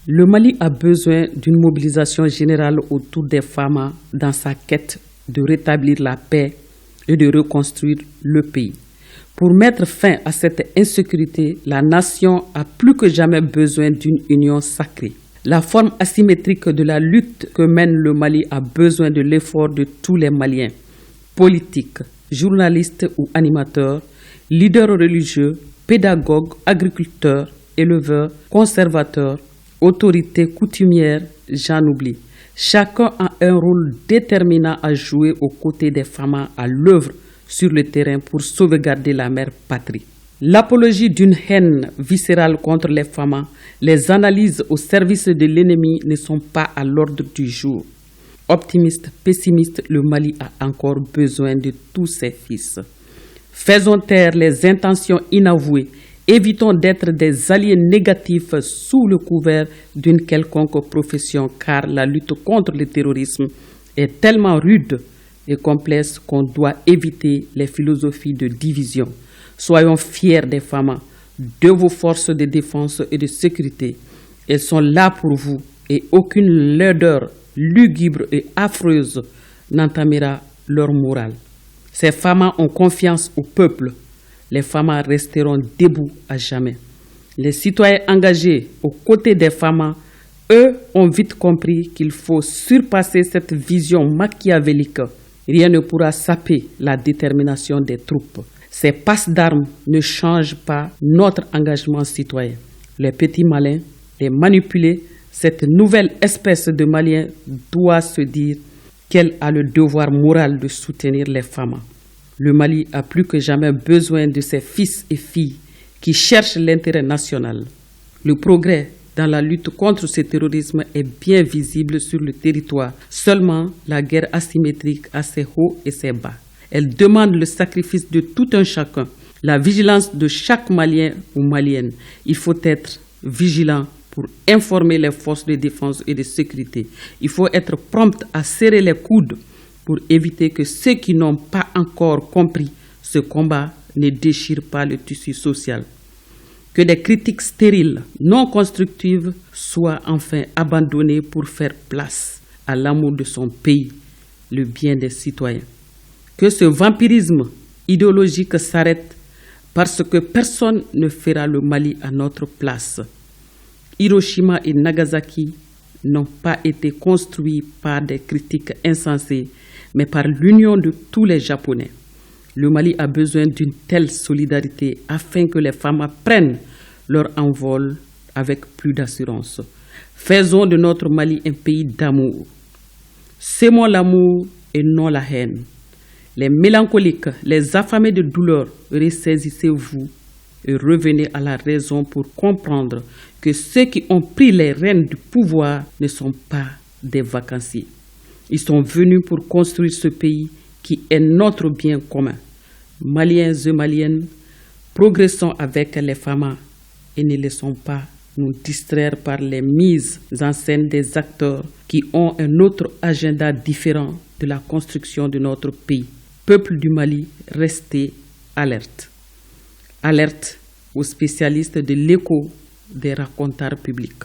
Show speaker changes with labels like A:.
A: Le Mali a besoin d'une mobilisation générale autour des femmes dans sa quête de rétablir la paix et de reconstruire le pays. Pour mettre fin à cette insécurité, la nation a plus que jamais besoin d'une union sacrée. La forme asymétrique de la lutte que mène le Mali a besoin de l'effort de tous les Maliens, politiques, journalistes ou animateurs, leaders religieux, pédagogues, agriculteurs, éleveurs, conservateurs, autorités coutumières, j'en oublie. Chacun a un rôle déterminant à jouer aux côtés des femmes à l'œuvre sur le terrain pour sauvegarder la mère patrie. L'apologie d'une haine viscérale contre les femmes, les analyses au service de l'ennemi ne sont pas à l'ordre du jour. Optimiste, pessimiste, le Mali a encore besoin de tous ses fils. Faisons taire les intentions inavouées. Évitons d'être des alliés négatifs sous le couvert d'une quelconque profession, car la lutte contre le terrorisme est tellement rude et complexe qu'on doit éviter les philosophies de division. Soyons fiers des femmes, de vos forces de défense et de sécurité. Elles sont là pour vous et aucune laideur lugubre et affreuse n'entamera leur morale. Ces femmes ont confiance au peuple. Les femmes resteront debout à jamais. Les citoyens engagés aux côtés des femmes, eux, ont vite compris qu'il faut surpasser cette vision machiavélique. Rien ne pourra saper la détermination des troupes. Ces passes d'armes ne changent pas notre engagement citoyen. Les petits malins, les manipulés, cette nouvelle espèce de Maliens doit se dire qu'elle a le devoir moral de soutenir les femmes. Le Mali a plus que jamais besoin de ses fils et filles qui cherchent l'intérêt national. Le progrès dans la lutte contre ce terrorisme est bien visible sur le territoire. Seulement, la guerre asymétrique a ses hauts et ses bas. Elle demande le sacrifice de tout un chacun, la vigilance de chaque Malien ou Malienne. Il faut être vigilant pour informer les forces de défense et de sécurité. Il faut être prompt à serrer les coudes pour éviter que ceux qui n'ont pas encore compris ce combat ne déchirent pas le tissu social. Que des critiques stériles, non constructives, soient enfin abandonnées pour faire place à l'amour de son pays, le bien des citoyens. Que ce vampirisme idéologique s'arrête parce que personne ne fera le Mali à notre place. Hiroshima et Nagasaki n'ont pas été construits par des critiques insensées, mais par l'union de tous les Japonais. Le Mali a besoin d'une telle solidarité afin que les femmes prennent leur envol avec plus d'assurance. Faisons de notre Mali un pays d'amour. Sémons l'amour et non la haine. Les mélancoliques, les affamés de douleur, ressaisissez-vous et revenez à la raison pour comprendre que ceux qui ont pris les rênes du pouvoir ne sont pas des vacanciers. Ils sont venus pour construire ce pays qui est notre bien commun. Maliens et Maliennes, progressons avec les femmes et ne laissons pas nous distraire par les mises en scène des acteurs qui ont un autre agenda différent de la construction de notre pays. Peuple du Mali, restez alerte. Alerte aux spécialistes de l'écho des racontars publics.